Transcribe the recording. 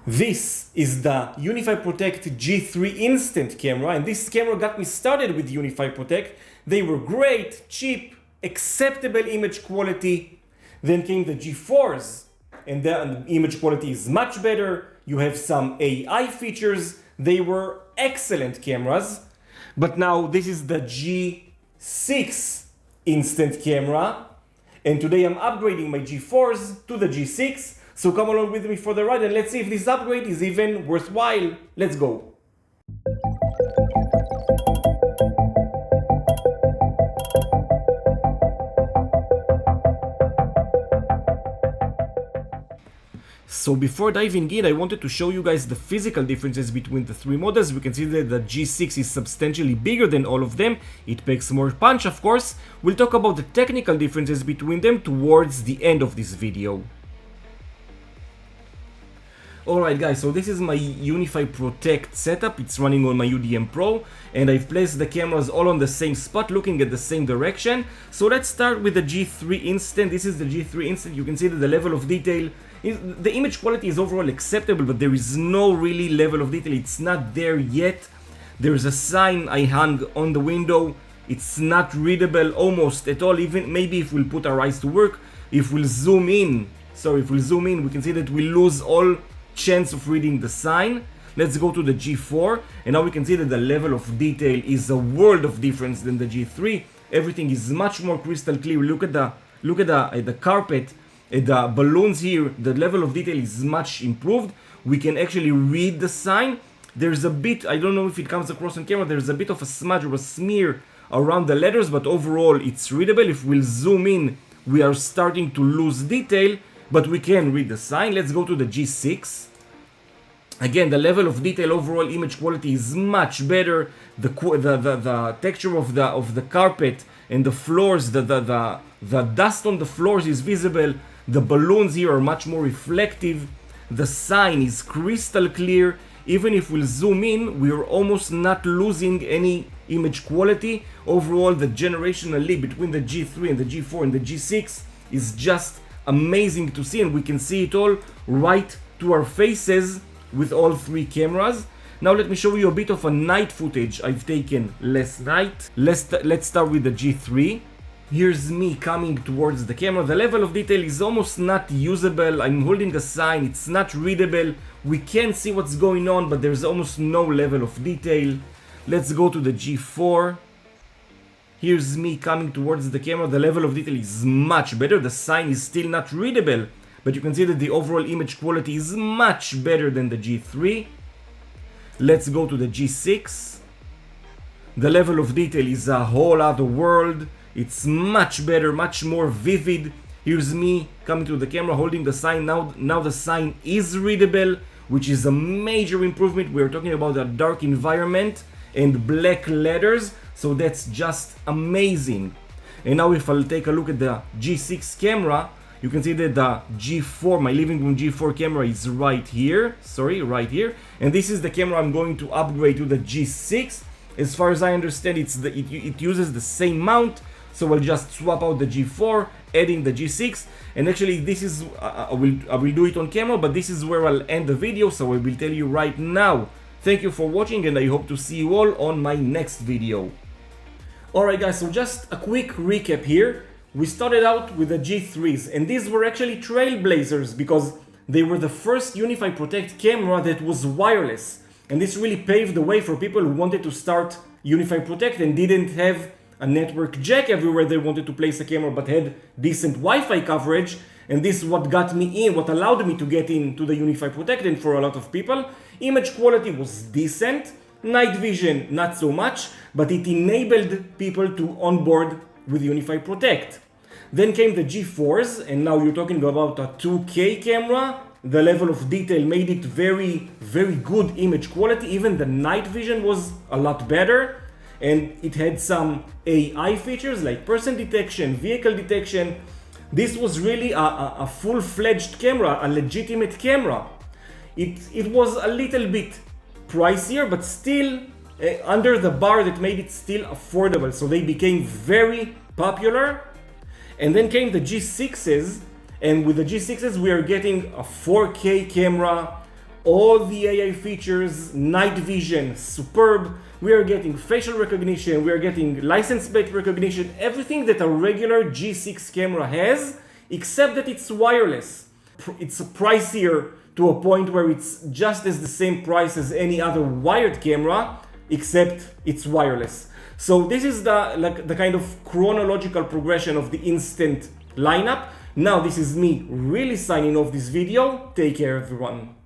This is the UniFi Protect G3 Instant camera, and this camera got me started with UniFi Protect. They were great, cheap, acceptable image quality. Then came the G4s, and the image quality is much better. You have some AI features. They were excellent cameras. But now this is the G6 Instant camera, and today I'm upgrading my G4s to the G6. So come along with me for the ride and let's see if this upgrade is even worthwhile. Let's go. So before diving in, I wanted to show you guys the physical differences between the three models. We can see that the G6 is substantially bigger than all of them. It packs more punch, of course. We'll talk about the technical differences between them towards the end of this video. Alright guys, so this is my UniFi Protect setup. It's running on my UDM Pro, and I've placed the cameras all on the same spot, looking at the same direction. So let's start with the G3 Instant. This is the G3 Instant. You can see that the level of detail, the image quality is overall acceptable, but there is no really level of detail. It's not there yet. There's a sign I hung on the window. It's not readable almost at all. Even maybe if we'll put our eyes to work, if we'll zoom in, we can see that we lose all chance of reading the sign. Let's go to the G4, and now we can see that the level of detail is a world of difference than the G3. Everything is much more crystal clear. Look at the carpet, at the balloons here. The level of detail is much improved. We can actually read the sign. There's a bit, I don't know if it comes across on camera, there's a bit of a smudge or a smear around the letters, but overall it's readable. If we'll zoom in, we are starting to lose detail, but we can read the sign. Let's go to the G6. Again, the level of detail, overall image quality is much better. The texture of the carpet and the floors, the dust on the floors is visible. The balloons here are much more reflective. The sign is crystal clear. Even if we'll zoom in, we're almost not losing any image quality. Overall, the generational leap between the G3 and the G4 and the G6 is just amazing to see, and we can see it all right to our faces with all three cameras. Now let me show you a bit of a night footage I've taken last night. Let's start with the G3. Here's me coming towards the camera. The level of detail is almost not usable. I'm holding a sign, it's not readable. We can see what's going on, but there's almost no level of detail. Let's go to the G4. Here's me coming towards the camera. The level of detail is much better. The sign is still not readable, but you can see that the overall image quality is much better than the G3. Let's go to the G6. The level of detail is a whole other world. It's much better, much more vivid. Here's me coming to the camera holding the sign. Now the sign is readable, which is a major improvement. We're talking about a dark environment and black letters, so that's just amazing. And now if I'll take a look at the G6 camera, you can see that the G4, my living room G4 camera is right here. Right here. And this is the camera I'm going to upgrade to the G6. As far as I understand, it uses the same mount. So I'll just swap out the G4, adding the G6. And actually this is, I will do it on camera, but this is where I'll end the video. So I will tell you right now. Thank you for watching, and I hope to see you all on my next video. Alright guys, so just a quick recap here. We started out with the G3s, and these were actually trailblazers because they were the first UniFi Protect camera that was wireless. And this really paved the way for people who wanted to start UniFi Protect and didn't have a network jack everywhere they wanted to place a camera, but had decent Wi-Fi coverage. And this is what got me in, what allowed me to get into the UniFi Protect. And for a lot of people, image quality was decent, night vision not so much, but it enabled people to onboard with UniFi Protect. Then came the G4s, and now you're talking about a 2K camera. The level of detail made it very, very good image quality. Even the night vision was a lot better, and it had some AI features like person detection, vehicle detection. This was really a full-fledged camera, a legitimate camera. It was a little bit pricier, but still under the bar that made it still affordable. So they became very popular. And then came the G6s, and with the G6s we are getting a 4K camera all the AI features, night vision, superb. We are getting facial recognition, we are getting license plate recognition, everything that a regular G6 camera has, except that it's wireless. It's pricier to a point where it's just as the same price as any other wired camera, except it's wireless. So this is the kind of chronological progression of the Instant lineup. Now this is me really signing off this video. Take care, everyone.